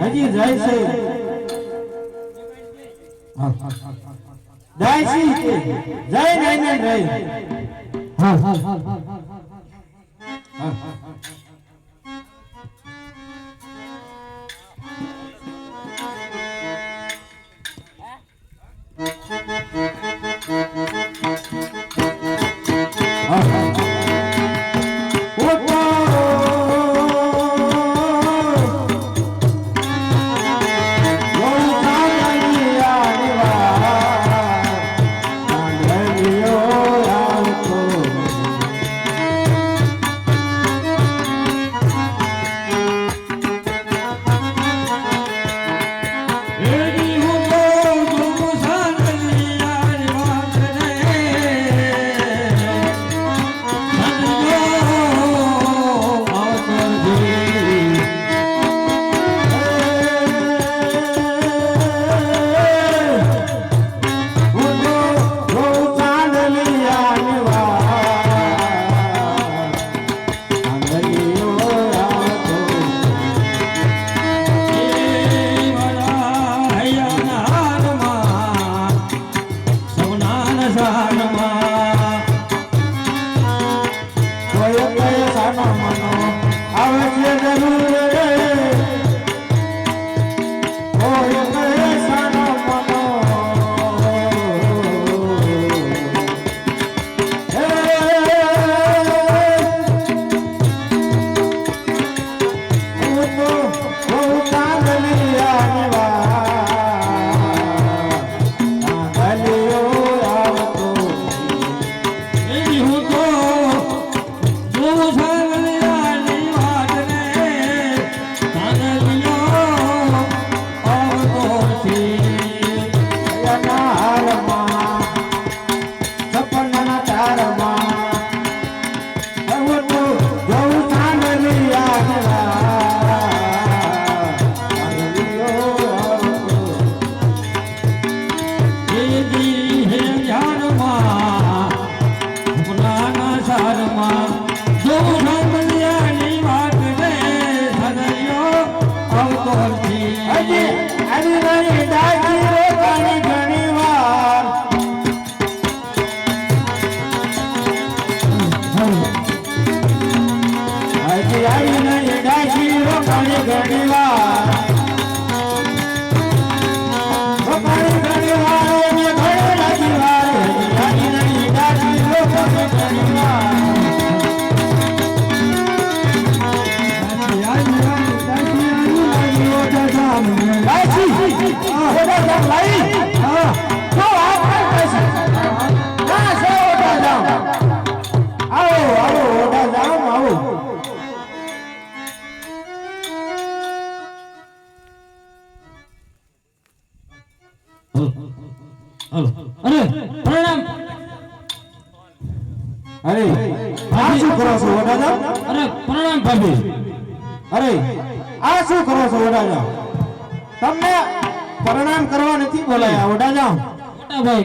હજી જાય છે દાસી જય નાયન રે હા હા હા હા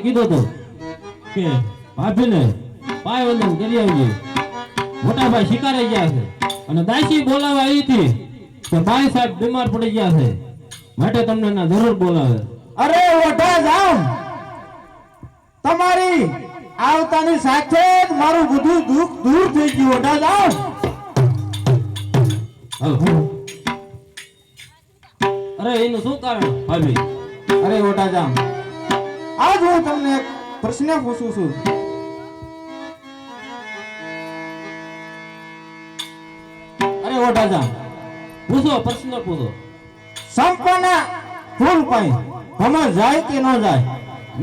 કીધું તો કે ભાભીને પાય વંદન કરી આવજે. મોટા ભાઈ શિકારે ગયા છે અને દાસી બોલાવા આવી હતી કે ભાઈ સાહેબ બીમાર પડી ગયા છે માટે તમને ના જરૂર બોલાવે. અરે ઓઢા જામ, તમારી આવતાની સાથે જ મારું બધું દુઃખ દૂર થઈ ગયું. ઓઢા જામ. અરે એનું શું કારણ ભાભી? અરે ઓઢા જામ, આજ હું તમને એક પ્રશ્ન પૂછું છું. અરે ઓઢાજા પૂછો, પ્રશ્ન પૂછો. સંપના ફૂલ પાઈ હમણાં જાય કે ન જાય?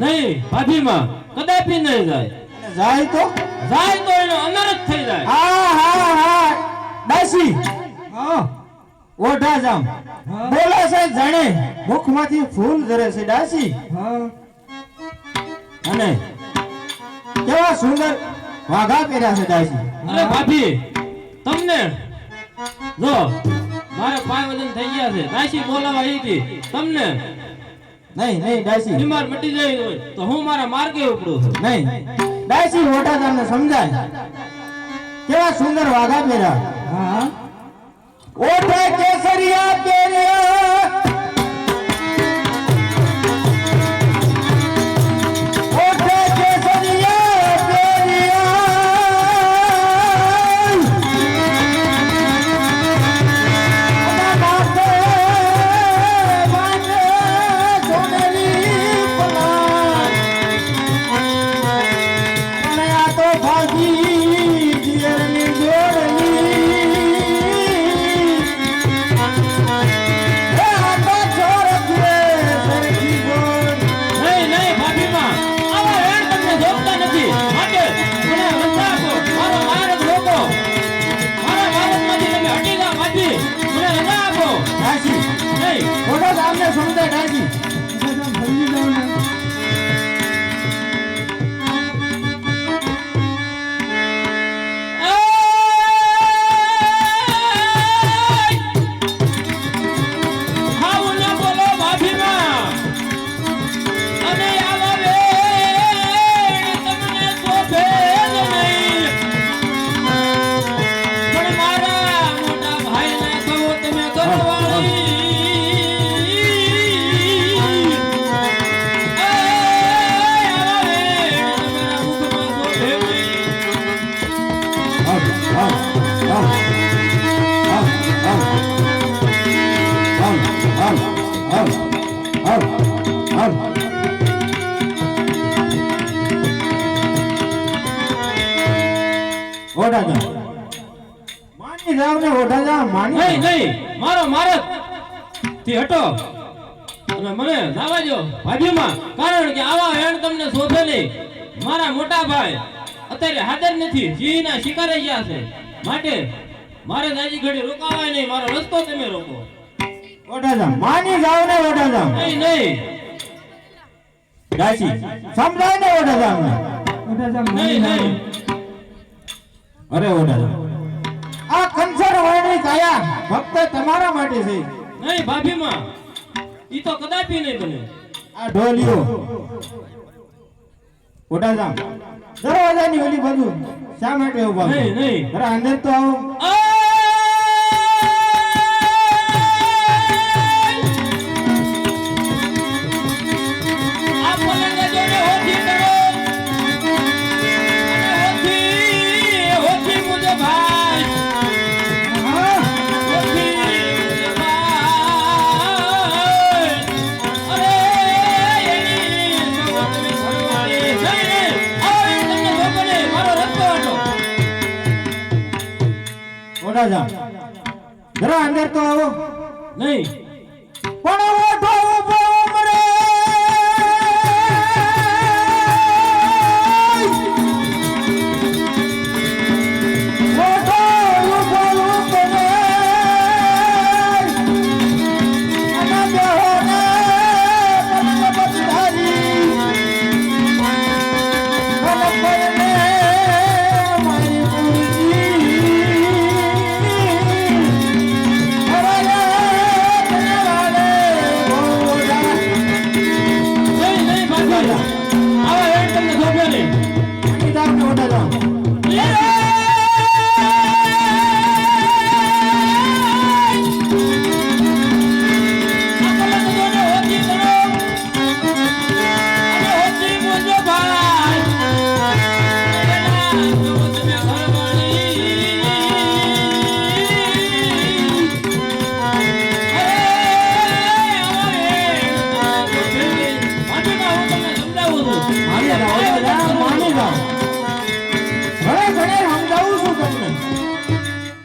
નહીં ભાભીમાં કદાપી નહીં જાય. જાય તો એનો અનર્થ થઈ જાય. હા હા હા દાસી. હા ઓઢાજામ બોલે છે જાણે મુખમાંથી ફૂલ ઝરે છે. દાસી હા અને કેવા સુંદર વાઘા પહેર્યા છે દાસી. અરે ભાભી તમને જો મારે 5 વજન થઈ ગયા છે દાસી બોલાવા આવી હતી તમને નહીં નહીં ડાસી બીમાર મટી જાય હોય તો હું મારા માર્ગે ઉપડું છું નહીં ડાસી મોટા તમને સમજાય કેવા સુંદર વાઘા પહેર્યા હા ઓઠે કેસરિયા પહેર્યા ઓઠે કેસરિયા પહેર્યા માથે માથે સોનેરી પલાટ અને આ તો ભાગી જીરની જોડની સમજાય ડાસી માની જાવ ને ઓઢા જાવ માની નહીં નહીં મારો મારત થી હટો અને મને જાવા દો ભાભીમાં કારણ કે આવા વેણ તમને શોભે નહીં મારા મોટા ભાઈ અત્યારે હાજર નથી જીના શિકારે ગયા છે માટે મારે દાજી ઘડી રોકાવાય નહીં મારો રસ્તો તમે રોકો ઓઢા જાવ માની જાવ ને ઓઢા જાવ નહીં નહીં ડાસી સમજાય ને ઓઢા જાવ ને ઓઢા જાવ નહીં નહીં અરે ઓઢા જાવ આ કંસર વાણી કાયા ફક્ત તમારા માટે છે નહીં ભાભીમાં ઈ તો કદાપી નહીં બને આ ઢોલિયો ઓઢા જાવ દરવાજાની ઓલી બાજુ શા માટે ઉભા નહીં નહીં અરે અંદર તો આવો ઓઢા જાવ જરા અંદર તો આવો નહીં પણ ઓઢો ઉભો મરે ઓઢો ઉભો મરે અને બેહોને પદ્મપતિધારી અને પરને મારી પૂજી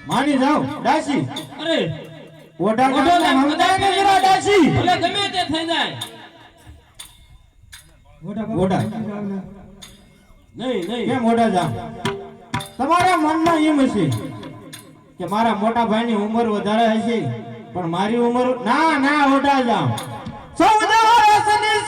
માની જાવ ડાસી અરે ઓઢા સમજાય ને જરા ડાસી ભલે ગમે તે થઈ જાય ઓઢા નહીં નહીં કેમ ઓઢા જાવ તમારા મનમાં એમ હશે કે મારા મોટા ભાઈની ઉંમર વધારે હશે પણ મારી ઉંમર ના ના ઓઢા જાવ 14 વર્ષની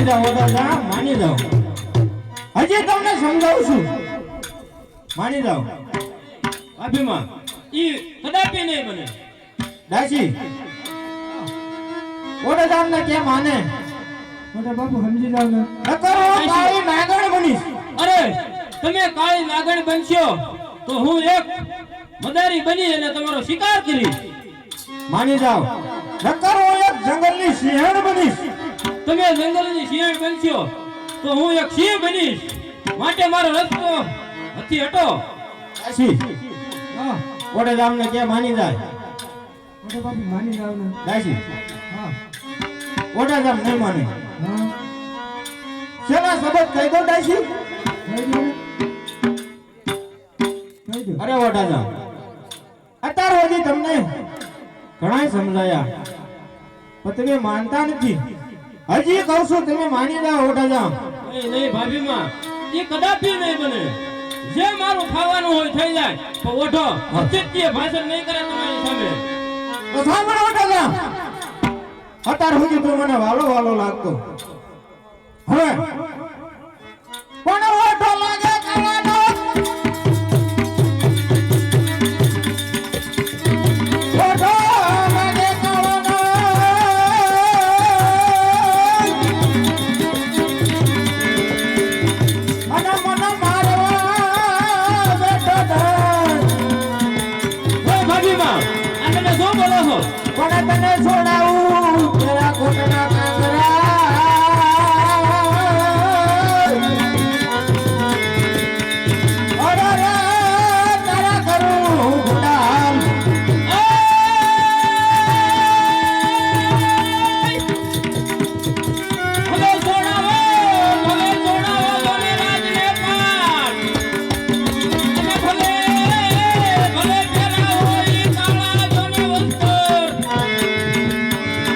જાઓ ઓઢાજા, માની જાઓ. હજી તમને સમજાવું છું, માની જાઓ. ભાભીમાં ઈ કદાપી નહીં બને. દાસી ઓઢાજામને કેમ માને? મોટા બાપુ સમજી જાવ ને. નકર હું કાળી નાગણ બનીશ. અરે તમે કાળી નાગણ બનશો તો હું એક મદારી બની અને તમારો શિકાર કરીશ. માની જાઓ. નકર હું એક જંગલની સિંહણ બનીશ. તમે જંગલની સિંહણ બનશો તો હું એક સિંહ બનીશ. માટે મારો રસ્તો હથી હટો. દાસી હા ઓઢાજામને કેમ માની જાય? મોટા બાપુ માની જાવ ને. દાસી હા ઓઢાજામ નહીં માને. હા શેના સબબ કહી દો દાસી? કહી દો ને. કહી દો. અરે ઓઢાજામ, અત્યાર સુધી તમને ઘણાય સમજાયા પણ તમે માનતા નથી. હજી કહું છું તમે માની જાઓ ઓઢાજામ. નહીં નહીં ભાભીમાં ઈ કદાપી નહીં બને. જે મારું ખાવાનું હોય થઈ જાય તો ઓઢો અચિત્ય ભાષણ નહીં કરે તમારી સામે. તો સાંભળો ઓઢાજામ, અત્યાર સુધી તું મને વાલો વાલો લાગતો. હવે કોને ઓઢો લાગે કાળાનો? ઓઢો લાગે કાળાનો. અને મને મારવા બેઠો ધન. હે ભાભીમાં આ તમે શું બોલો છો? કોને તને છોડાવું તેરા કોટના કાંગરા. અરે રે તારા કરું ગુડામ. ભલે છોડાવો મને રાજને પાર. અને ભલે ફેરાવો ઈ કાળા જોને વસ્ત્ર.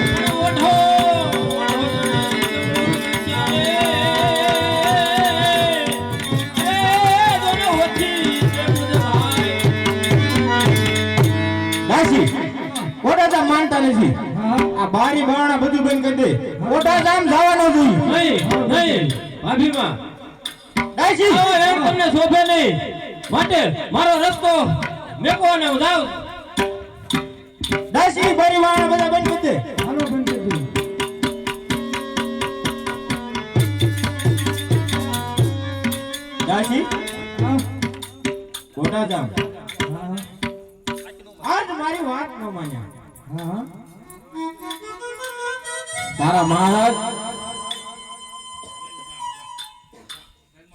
અને ઓઢો જોને હોતી તે મુદભાઈ. દાસી ઓઢાજામ માનતા નથી. હા આ બારી બારણા બધું બંધ કરી દે. ઓઢાજામ જવાનો જોઈએ. નહીં નહીં ભાભીમાં દાસી આવો એમ તમને શોભે નહીં. માટે મારો રસ્તો મેકો અને હું જાઉં. દાસી બારી બારણા બધા બંધ કરી દે. હાલો બંધ કરી દો. દાસી હા ઓઢાજામ હા આજ મારી વાત ન માન્યા. હા તારા મહારાજ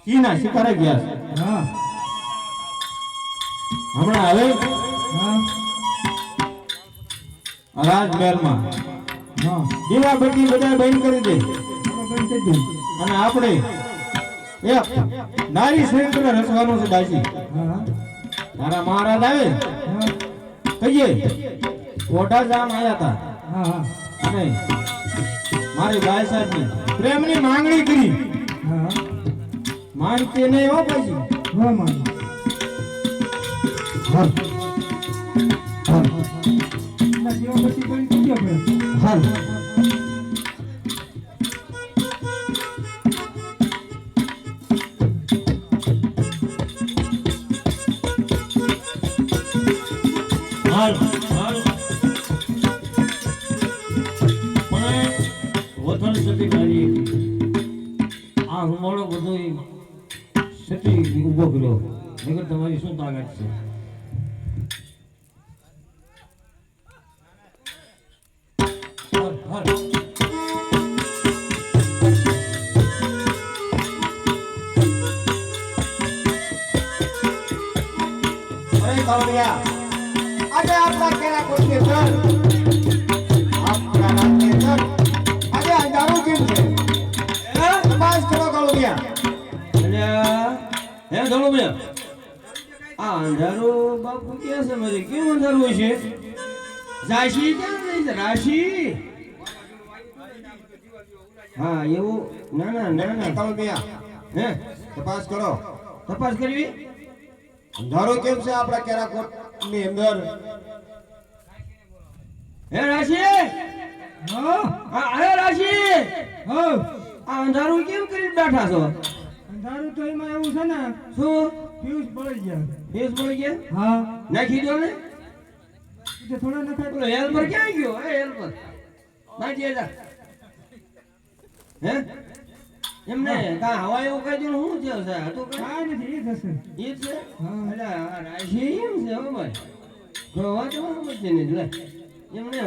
સિંહના શિકારે ગયા છે. હા હમણાં હવે હા રાજમહેલમાં હા દીવાબત્તી બધા બંધ કરી દે. હાલો બંધ કરી દો. અને આપણે એક નારી શ્રેષ્ઠ રચવાનું છે. દાસી હા તારા મહારાજ આવે હા કહીએ ઓઢાજામ આવ્યા હતા હા હા અને મારી બાઈ સાહેબની પ્રેમની માંગણી કરી. હા માનતી નહીં હો પછી. હા માનો. હા હા ના દીવાબત્તી કરી દીધી આપણે. હાલ હાલ હાલ પણ વતન સતી ગાડી આ રૂમાળો બધો સતી ઊભો કર્યો. નકર તમારી શું તાકાત છે? હાલ હાલ અરે કાવડિયા, આજે આપણા કેરા કોટની અંદર આપણા રાતની અંદર આજે અંધારું કેમ છે? તપાસ કરો કાવડિયા. હે ધોળો બે આ અંધારું બાપુ કે છે મારે કેવું અંધારું હોય છે? રાશિ ક્યાં જાય છે? રાશિ હા એવું ના ના ના ના કાવડિયા, હે તપાસ કરો. તપાસ કરવી? અંધારું કેમ છે આપણા કેરા કોટની અંદર? હે રાશિ હા હા અરે રાશિ હા આ અંધારું કેમ કરી બેઠા છો? અંધારું તો એમાં એવું છે ને, શું ફ્યુઝ બળી ગયા. ફેસ બોલી ગયા? હા, નાખી દો ને. એટલે થોડા નખાય. બોલો હેલ્પર ક્યાં ગયો? હે હેલ્પર નાખી જા. હે એમને કા હવા એવું કહી દઉં હું છે સાહેબ તો કાંઈ નથી, એ થશે. ઈ છે. હા. એટલે આ રાશિ એમ છે હો ભાઈ. ગવા તો વચ્ચે ને લે એમને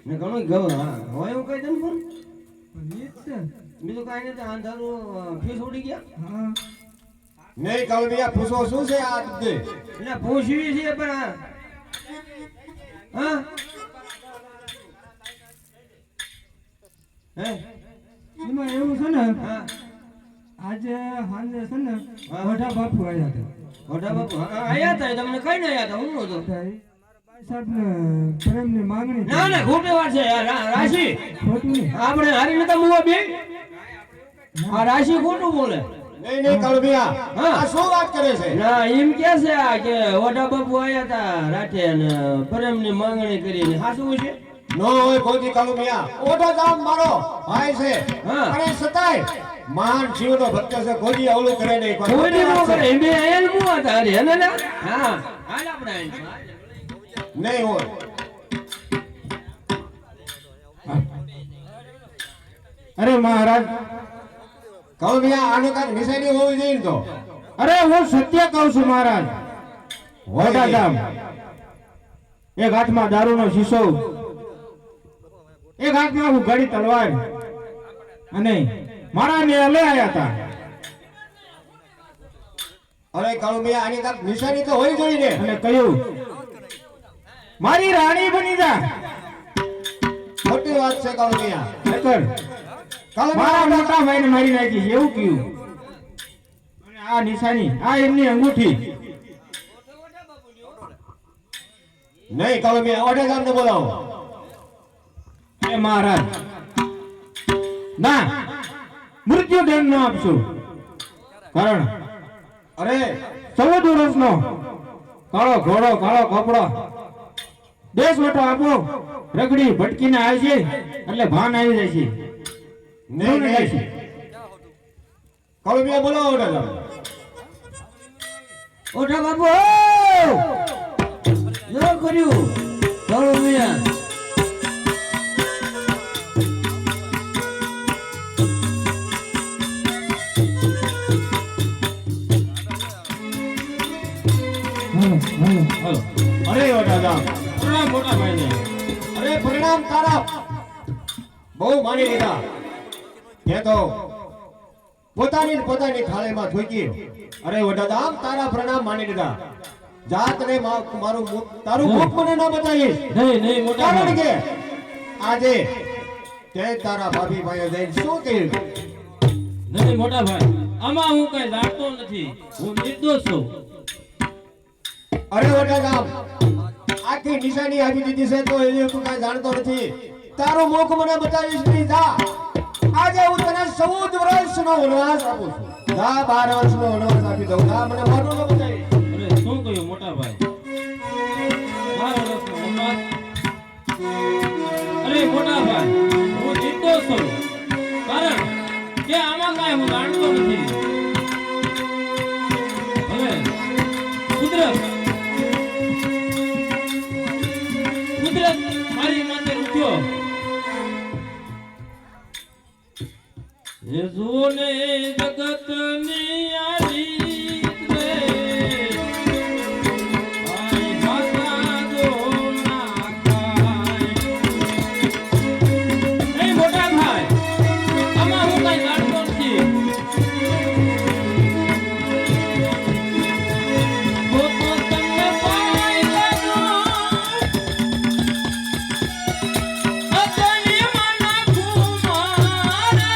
ને ઘણું ગવ હા હવા એવું કહી દઉં પણ પણ એ જ છે. બીજું કાંઈ નથી. અંધારું ફીસ ઉડી ગયા. હા, નહીં કલમિયા પૂછો શું છે આ બધે? એટલે પૂછવી છે પણ હા હે એમાં એવું છે ને, હા આજે સાંજે છે ને હા. મોટા બાપુ આવ્યા હતા. મોટા બાપુ આયા હતા તમને કઈ ના આયા હતા હું નતો તો એ ભાઈ સાહેબને પ્રેમની માંગણી કરી. ના ના ખોટી વાત છે યાર રાશિ ખોટું નહીં. આપણે હારી નતા મુવા બે આ રાશિ ખોટું બોલે નહીં નહીં કલમિયા હા. આ શું વાત કરે છે? ના એમ કે છે આ કે ઓઢા બાપુ આયા હતા રાતે અને પ્રેમની માંગણી કરીને સાચું છે નો હોય કોઈ કલમિયા ઓઢો જામ મારો ભાઈ છે હા. અને સતાય મહાન જીવનો ભક્ત છે કોઈ અવલું કરે નહીં કોઈ કોઈ ખોટી નો વાત કરે છે. એમ બે આયા મુવા હતા હરી હે ને હા હાલ આપણે નહીં હોય અરે મહારાજ, કલમિયા આનો કાંઈક નિશાની હોવી જોઈએ ને તો અરે હું સત્ય કહું છું મહારાજ. મોટા ગામ એક હાથમાં દારૂનો શીશો, એક હાથમાં હું ઘડી તલવાર, અને મારા ને લે આયા હતા. અરે કલમિયા આની કાંઈક નિશાની તો હોવી જોઈએ ને. અને કહ્યું મારી રાણી બની જા. ખોટી વાત છે કલમિયા. નકર મારા કલમિયા મોટા ભાઈને મારી નાખી એવું કહ્યું. અને આ નિશાની, આ એમની અંગૂઠી. નહીં કલમિયા ઓઢે જામને બોલાવો. એ મહારાજ, ના, મૃત્યુદંડ ન આપશું. કારણ અરે 14 વર્ષનો કાળો ઘોડો, કાળો કપડો, દેશ વટો આપો, રગડી ભટકીને આવે છે એટલે ભાન આવી જાય છે. નહીં નહીં કલમિયા બોલાવો ઓઢે જામ. ઓઢા બાપુ જો કર્યું ચાલો મિયા હાલો. અરે ઓઢા જામ. પ્રણામ મોટા ભાઈને. અરે પરિણામ તારા બહુ માની લીધા. તે તો પોતાની ને પોતાની થાળીમાં થૂકી. અરે વડાદામ તારા પ્રણામ માની લીધા. જાતને મારું તારું મુખ મને ન બતાવીશ. નહીં નહીં મોટા કારણ ભાઈ. કે આજે તે તારા ભાભી ભાઈ જઈને શું કહ્યું? નહીં મોટા ભાઈ, આમાં હું કઈ જાણતો નથી. હું નિર્દોષ છું. અરે વડાદામ આખી નિશાની આપી દીધી છે તો એ તું કાંઈ જાણતો નથી. તારું મુખ મને બતાવીશ નહીં. જા આજે હું તને 14 વર્ષનો વનવાસ આપું છું. જા 12 વર્ષનો વનવાસ આપી દઉં. જા મને મોઢું ન બતાવીશ. અરે શું કહ્યું મોટા ભાઈ? 12 વર્ષનો વનવાસ? અરે મોટા ભાઈ, હું નિર્દોષ છું. કારણ કે આમાં કાંઈ હું જાણતો નથી. હવે કુદરત મારી માથે રૂઠ્યો. એ જોને જગતની આ રીત રે, આઈ ભાષા જો ના ખાય. એ મોટા ભાઈ, આમાં હું કઈ જાણતો નથી. તો તમને પાઈ લેજો. અતની મન કુમારા રે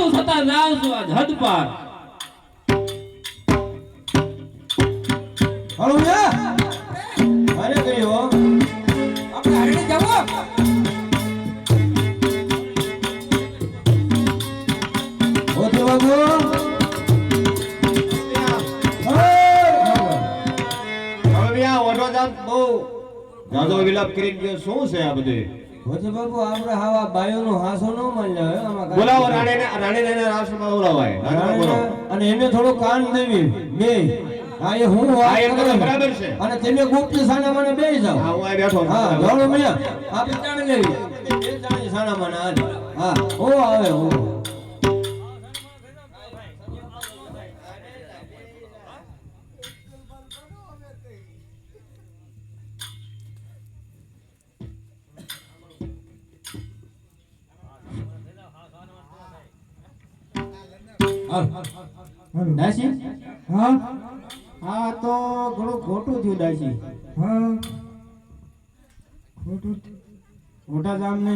છું છતાં જાઉં છું આજ હદ પાર. હળો યા અરે કર્યો આપણે હારીને જાવો. ઓકે બાબુ હળવિયા ઓઢો જાત બહુ જાદો વિલાપ કરી ગયો શું છે આ બધું ઓજે બાબુ આપણે હાવા બાયોનો હાસો ન માન્યો હે આમાં કાંઈ. બોલાવો રાણીને રાષ્ટ્રમાં બોલાવાય રાણીને બોલો. અને એને થોડો કાન દેવી બે હા એ હું હા, એ વાત તો કરું. બરાબર છે. અને તમે ગુપ્ત સાના મને બેસી જાઓ. હા હું આ બેઠો છું. હા જોડો મિયા આપણે જાણી લેવી બે જાણી સાના મને હાલ. હા ઓ આવે ઓ દાસી હા આ તો ઘણું ખોટું થયું દાસી. હા ખોટું મોટા જામને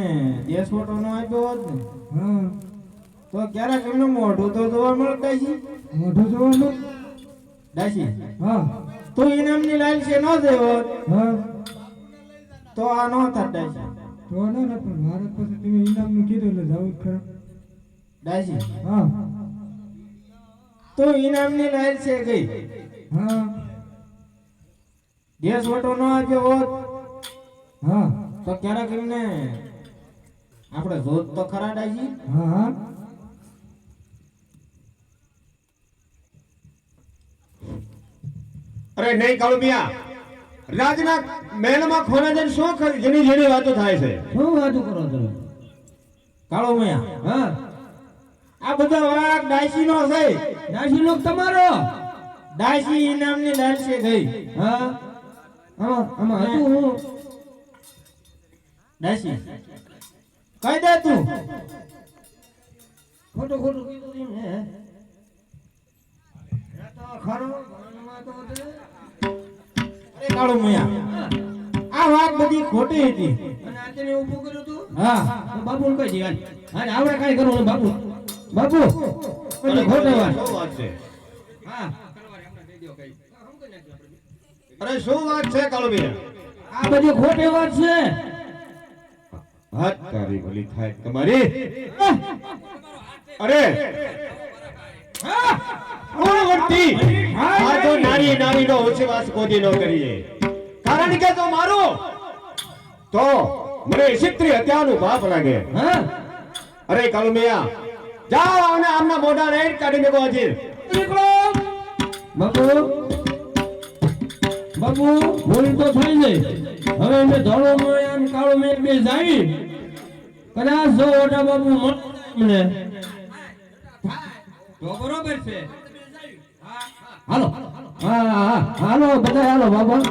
દેશ ફોટો ન આપ્યો હોત ને હા તો ક્યારેક એમનું મોઢું તો જોવા મળે દાસી. મોઢું જોવાનું દાસી હા તો ઇનામની લાઈન છે ન દેવો હા તો આ ન થાત દાસી. તો ના ના પણ મારે પછી તમે ઇનામનું કીધું એટલે જાવું જ ખરા. દાસી હા તો ઇનામની લાઈન છે ગઈ હા દેશ ફોટો ન આપ્યો હોત હા તો ક્યારેક એમને આપણે જોત તો ખરા દાસી. હા હા અરે નહીં કાળુમિયા રાજના મહેલમાં ખોના જઈને શું જેની જેની વાતો થાય છે શું વાતું કરો તમે? કાળો મયા હા આ બધા વાક દાસી નો છે. નાસી લોક તમારો દાસી ઇનામની લાઈન છે ગઈ. હા આમાં આમાં હતું હું દાસી કહી દે તું. ખોટું ખોટું કીધું તું ને હે? એ તો ખરો ભણવામાં તો તે. અરે કાળો મયા આ વાત બધી ખોટી હતી. અને આ તેને ઊભું કર્યું તું હા તો બાપુને કહી દે હાલ હાલ આવડે કાંઈ કરવું નહીં બાપુ બાપુ બધી ખોટી વાત શું વાત છે હા અરે શું વાત છે કાળુમિયા આ બધી ખોટી વાત છે હાથ તારી ભલી થાય તમારી અરે કોણવર્તી આ તો નારી નારીનો ઉછવાસ કોદી નો કરીએ કારણ કે તો મારો તો મને સિત્રી હત્યાનું પાપ લાગે હા અરે કાળુમિયા જાઓ અને આમના મોઢા ને કાઢી મેકો હાજીર નીકળો બાપુ બાપુ ભૂલ તો થઈ ગઈ હવે અમે ધોળો મોય અને કાળો મેં બે જાવી કદાચ જો ઓટા બાપુ મને તો બરોબર છે હાલો હા હા હાલો બધા હાલો બાબા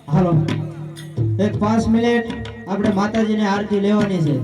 હાલો એક 5 મિનિટ આપણે માતાજીની આરતી લેવાની છે.